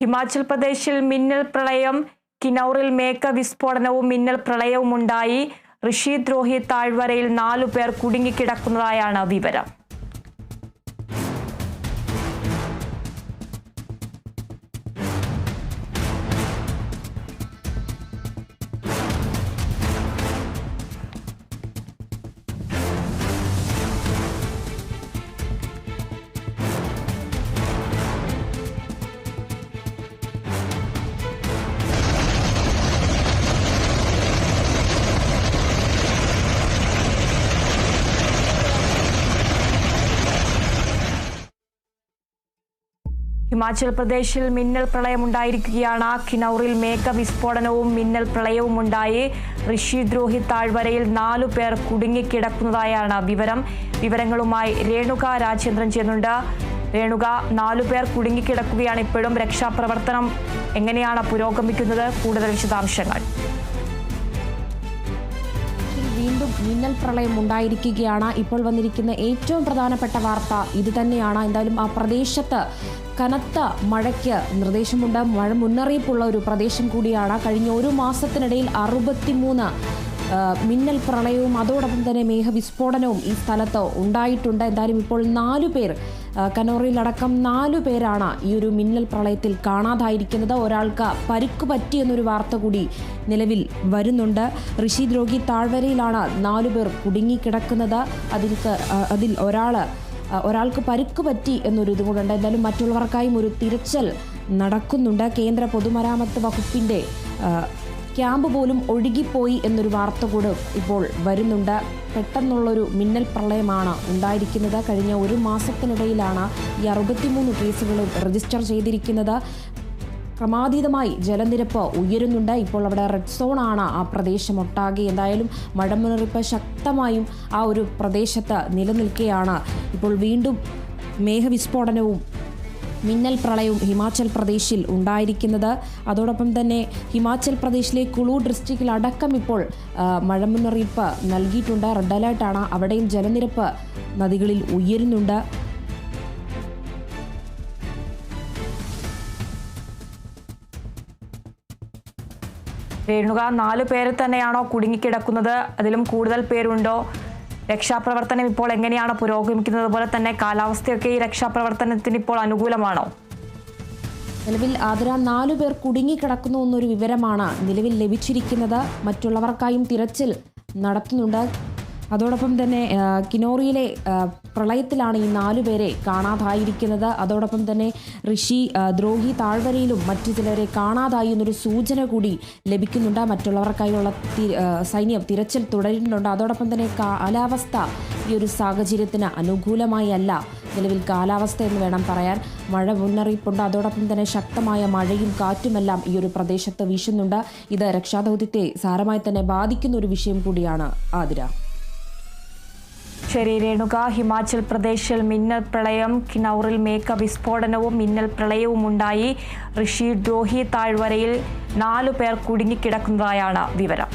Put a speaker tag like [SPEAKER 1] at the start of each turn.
[SPEAKER 1] ഹിമാചൽ പ്രദേശിൽ മിന്നൽ പ്രളയം, കിനൌറിൽ മേഘവിസ്ഫോടനവും മിന്നൽ പ്രളയവുമുണ്ടായി. ഋഷി ദ്രോഹി താഴ്വരയിൽ 4 പേർ കുടുങ്ങിക്കിടക്കുന്നതായാണ് വിവരം. ഹിമാചൽ പ്രദേശിൽ മിന്നൽ പ്രളയമുണ്ടായിരിക്കുകയാണ്. കിനൌറിൽ മേഘവിസ്ഫോടനവും മിന്നൽ പ്രളയവുമുണ്ടായി. ഋഷി ദ്രോഹി താഴ്വരയിൽ 4 പേർ കുടുങ്ങിക്കിടക്കുന്നതായാണ് വിവരം. വിവരങ്ങളുമായി രേണുക രാജേന്ദ്രൻ ചെയ്യുന്നുണ്ട്. രേണുക, 4 പേർ കുടുങ്ങിക്കിടക്കുകയാണ്. ഇപ്പോഴും രക്ഷാപ്രവർത്തനം എങ്ങനെയാണ് പുരോഗമിക്കുന്നത്? കൂടുതൽ വിശദാംശങ്ങൾ.
[SPEAKER 2] വീണ്ടും മിന്നൽ പ്രളയം ഉണ്ടായിരിക്കുകയാണ്. ഇപ്പോൾ വന്നിരിക്കുന്ന ഏറ്റവും പ്രധാനപ്പെട്ട വാർത്ത ഇത് തന്നെയാണ്. എന്തായാലും ആ പ്രദേശത്ത് കനത്ത മഴയ്ക്ക് നിർദ്ദേശമുണ്ട്. മഴ മുന്നറിയിപ്പുള്ള ഒരു പ്രദേശം കൂടിയാണ്. കഴിഞ്ഞ ഒരു മാസത്തിനിടയിൽ 63 മിന്നൽ പ്രളയവും അതോടൊപ്പം തന്നെ മേഘവിസ്ഫോടനവും ഈ സ്ഥലത്ത് ഉണ്ടായിട്ടുണ്ട്. എന്തായാലും ഇപ്പോൾ 4 പേർ, കനോറിലടക്കം 4 പേരാണ് ഈ ഒരു മിന്നൽ പ്രളയത്തിൽ കാണാതായിരിക്കുന്നത്. ഒരാൾക്ക് പരിക്ക് പറ്റിയെന്നൊരു വാർത്ത കൂടി നിലവിൽ വരുന്നുണ്ട്. ഋഷി ദ്രോഹി താഴ്വരയിലാണ് 4 പേർ കുടുങ്ങിക്കിടക്കുന്നത്. അതിൽ ഒരാൾക്ക് പരിക്ക് പറ്റി എന്നൊരു ഇതും കൂടെ ഉണ്ട്. എന്തായാലും മറ്റുള്ളവർക്കായും ഒരു തിരച്ചിൽ നടക്കുന്നുണ്ട്. കേന്ദ്ര പൊതുമരാമത്ത് വകുപ്പിൻ്റെ ക്യാമ്പ് പോലും ഒഴുകിപ്പോയി എന്നൊരു വാർത്ത കൂടെ ഇപ്പോൾ വരുന്നുണ്ട്. പെട്ടെന്നുള്ളൊരു മിന്നൽ പ്രളയമാണ് ഉണ്ടായിരിക്കുന്നത്. കഴിഞ്ഞ ഒരു മാസത്തിനിടയിലാണ് ഈ 63 കേസുകളും രജിസ്റ്റർ ചെയ്തിരിക്കുന്നത്. ക്രമാതീതമായി ജലനിരപ്പ് ഉയരുന്നുണ്ട്. ഇപ്പോൾ അവിടെ റെഡ് സോണാണ് ആ പ്രദേശമൊട്ടാകെ. എന്തായാലും മഴ മുന്നറിയിപ്പ് ശക്തമായും ആ ഒരു പ്രദേശത്ത് നിലനിൽക്കുകയാണ്. ഇപ്പോൾ വീണ്ടും മേഘവിസ്ഫോടനവും മിന്നൽ പ്രളയവും ഹിമാചൽ പ്രദേശിൽ ഉണ്ടായിരിക്കുന്നത്. അതോടൊപ്പം തന്നെ ഹിമാചൽ പ്രദേശിലെ കുളു ഡിസ്ട്രിക്റ്റിൽ അടക്കം ഇപ്പോൾ മഴ മുന്നറിയിപ്പ് നൽകിയിട്ടുണ്ട്. റെഡ് അലേർട്ടാണ്. അവിടെയും ജലനിരപ്പ് നദികളിൽ ഉയരുന്നുണ്ട്.
[SPEAKER 1] രേണുക, 4 പേര് തന്നെയാണോ കുടുങ്ങിക്കിടക്കുന്നത്? അതിലും കൂടുതൽ പേരുണ്ടോ? രക്ഷാപ്രവർത്തനം ഇപ്പോൾ എങ്ങനെയാണ് പുരോഗമിക്കുന്നത്? അതുപോലെ തന്നെ കാലാവസ്ഥയൊക്കെ ഈ രക്ഷാപ്രവർത്തനത്തിന് ഇപ്പോൾ അനുകൂലമാണോ?
[SPEAKER 2] നിലവിൽ 4 പേർ കുടുങ്ങിക്കിടക്കുന്നു എന്നൊരു വിവരമാണ് നിലവിൽ ലഭിച്ചിരിക്കുന്നത്. മറ്റുള്ളവർക്കായും തിരച്ചിൽ നടത്തുന്നുണ്ട്. അതോടൊപ്പം തന്നെ കിനോറിയിലെ പ്രളയത്തിലാണ് ഈ 4 പേരെ കാണാതായിരിക്കുന്നത്. അതോടൊപ്പം തന്നെ ഋഷി ദ്രോഹി താഴ്വരയിലും മറ്റു ചിലരെ കാണാതായി എന്നൊരു സൂചന കൂടി ലഭിക്കുന്നുണ്ട്. മറ്റുള്ളവർക്കായുള്ള സൈന്യം തിരച്ചിൽ തുടരുന്നുണ്ട്. അതോടൊപ്പം തന്നെ കാലാവസ്ഥ ഈ ഒരു സാഹചര്യത്തിന് അനുകൂലമായി അല്ല നിലവിൽ കാലാവസ്ഥ എന്ന് വേണം പറയാൻ. മഴ മുന്നറിയിപ്പുണ്ട്. അതോടൊപ്പം തന്നെ ശക്തമായ മഴയും കാറ്റുമെല്ലാം ഈ ഒരു പ്രദേശത്ത് വീശുന്നുണ്ട്. ഇത് രക്ഷാദൗത്യത്തെ സാരമായി തന്നെ ബാധിക്കുന്ന ഒരു വിഷയം കൂടിയാണ് ആതിര.
[SPEAKER 1] ശരി രേണുക, ഹിമാചൽ പ്രദേശിൽ മിന്നൽ പ്രളയം, കിനൌറിൽ മേഘവിസ്ഫോടനവും മിന്നൽ പ്രളയവും ഉണ്ടായി. ഋഷി ദ്രോഹി താഴ്വരയിൽ 4 പേർ കുടുങ്ങിക്കിടക്കുന്നതായാണ് വിവരം.